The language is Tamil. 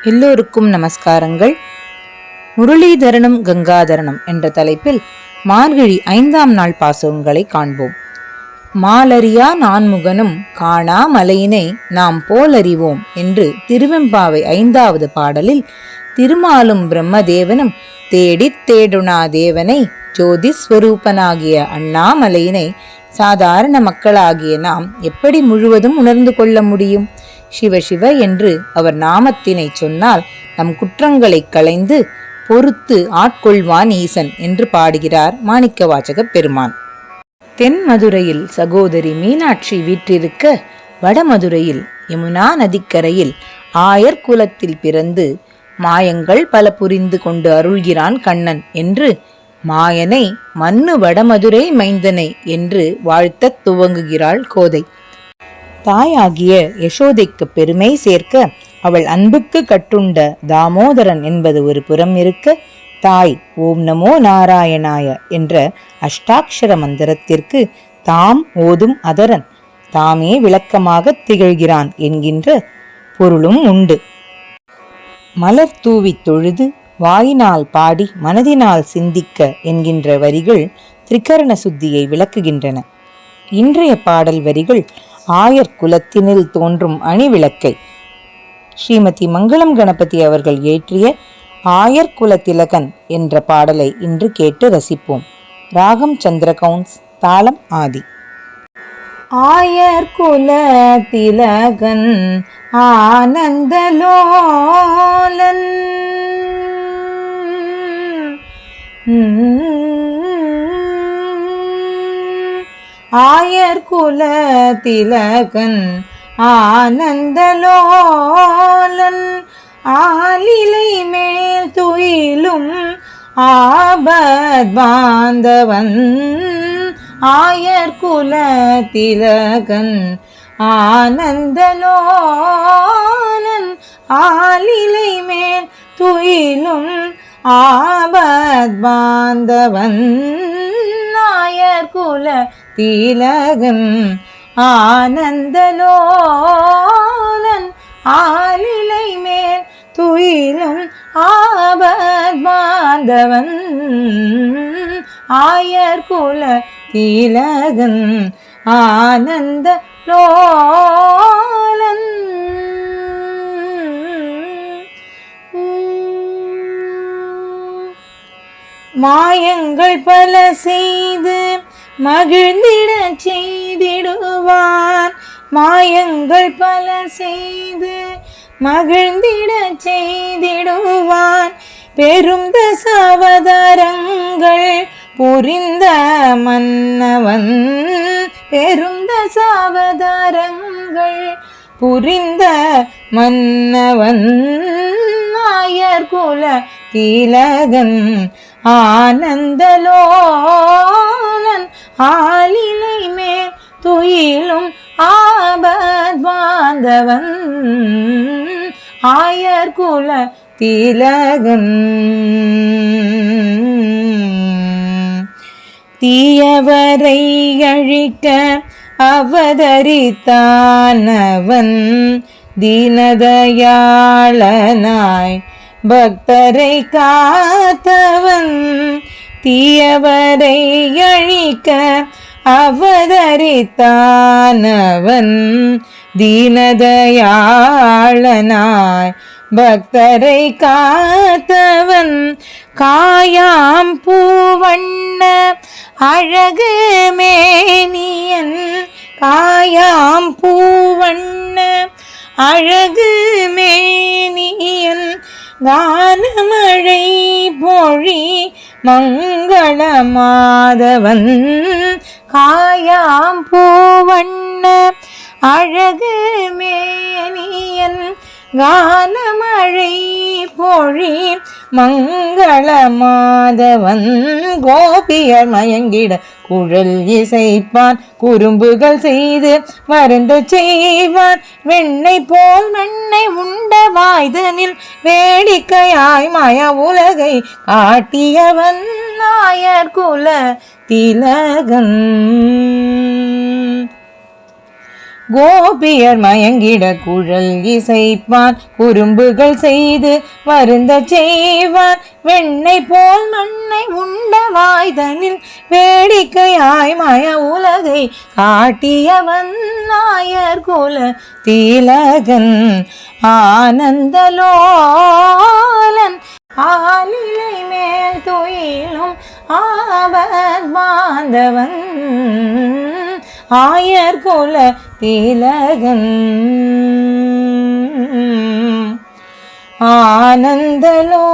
எல்லோருக்கும் நமஸ்காரங்கள். முரளிதரனும் கங்காதரனும் என்ற தலைப்பில் மார்கழி 5ஆம் நாள் பாசுரங்களை காண்போம். மாலறியா நான்முகனும் காணா மலையினை நாம் போலறிவோம் என்று திருவெம்பாவை 5வது பாடலில் திருமாலும் பிரம்மதேவனும் தேடித் தேடுனா தேவனை ஜோதிஸ்வரூபனாகிய அண்ணாமலையினை சாதாரண மக்களாகிய நாம் எப்படி முழுவதும் உணர்ந்து கொள்ள முடியும்? சிவ சிவ என்று அவர் நாமத்தினை சொன்னால் நம் குற்றங்களை களைந்து பொறுத்து ஆட்கொள்வான் ஈசன் என்று பாடுகிறார் மாணிக்கவாசக பெருமான். தென் மதுரையில் சகோதரி மீனாட்சி வீற்றிருக்க, வடமதுரையில் யமுனா நதிக்கரையில் ஆயர் குலத்தில் பிறந்து மாயங்கள் பல புரிந்து கொண்டு அருள்கிறான் கண்ணன் என்று மாயனை மன்னு வடமதுரை மைந்தனை என்று வாழ்த்தத் துவங்குகிறாள் கோதை. தாயாகிய யசோதைக்கு பெருமை சேர்க்க அவள் அன்புக்கு கட்டுண்ட தாமோதரன் என்பது ஒரு புறம் இருக்க, தாய் ஓம் நமோ நாராயணாய என்ற அஷ்டாட்சர மந்திரத்திற்கு தாம் ஓதும் அதரன் தாமே விளக்கமாக திகழ்கிறான் என்கின்ற பொருளும் உண்டு. மலர் தூவி தொழுது வாயினால் பாடி மனதினால் சிந்திக்க என்கின்ற வரிகள் திரிகரண சுத்தியை விளக்குகின்றன. இன்றைய பாடல் வரிகள் ஆயர் குலத்தினில் தோன்றும் அணிவிளக்கை ஸ்ரீமதி மங்களம் கணபதி அவர்கள் இயற்றிய ஆயர் குல திலகன் என்ற பாடலை இன்று கேட்டு ரசிப்போம். ராகம் சந்திரகௌன்ஸ், தாளம் ஆதி. ஆயர் குல திலகன் ஆனந்தலோலன் ஆயர் குல திலகன் ஆனந்தலோலன் ஆலிலை மேல் துயிலும் ஆபத் பாந்தவன் ஆயர் குல திலகன் ஆனந்தலோலன் ஆலிலை மேல் துயிலும் ஆபத் பாந்தவன் ஆயர் குல திலகன் ஆனந்தலோலன் ஆலிலை மேல் துயிலும் ஆபத் பாந்தவன் ஆயர் குல திலகன் ஆனந்தலோலன். மாயங்கள் பல செய்து மகிழ்ந்திடச் செய்திடுவான் மாயங்கள் பல செய்து மகிழ்ந்திடச் செய்திடுவான் பெரும் தசாவதாரங்கள் புரிந்த மன்னவன் பெரும் தசாவதாரங்கள் புரிந்த மன்னவன் ஆயர் குல திலகன் ஆனந்தலோலன் ஆலிலை மேல் துயிலும் ஆபத் பாந்தவன் ஆயர் குல திலகன். தீயவரை அழிக்க அவதரித்தானவன் தீனதயாளனாய் பக்தரை காத்தவன் தீயவரை அழிக்க அவதரித்தானவன் தீனதயாளனாய் பக்தரை காத்தவன் காயாம் பூவண்ண அழகு மேனியன் காயாம் பூவண்ண அழகு மேனியன் கானமழை பொழி மங்கள மாதவன் காயாம் பூவண்ண அழகு மேனியன் கானமழை பொழி மங்கள மாதவன் கோபியர் மயங்கிட குழல் இசைப்பான் குறும்புகள் செய்து மருந்து செய்வான் வெண்ணை போல் வெண்ணை உண்ட வாய்தனில் வேடிக்கையாய் மய உலகை காட்டியவன் ஆயர் குல திலகன். கோபியர் மயங்கிட குழல் இசைப்பான், குறும்புகள் செய்து வருந்த செய்வான். வெண்ணை போல் மண்ணை உண்ட வாய்தனில் வேடிக்கையாய் மய உலகை காட்டியவன் நாயர் குல திலகன். ஆனந்தலோலன் ஆலிலை மேல் துயிலும் ஆவர் மாந்தவன், ஆயர் குல திலகன். ஆனந்தலோ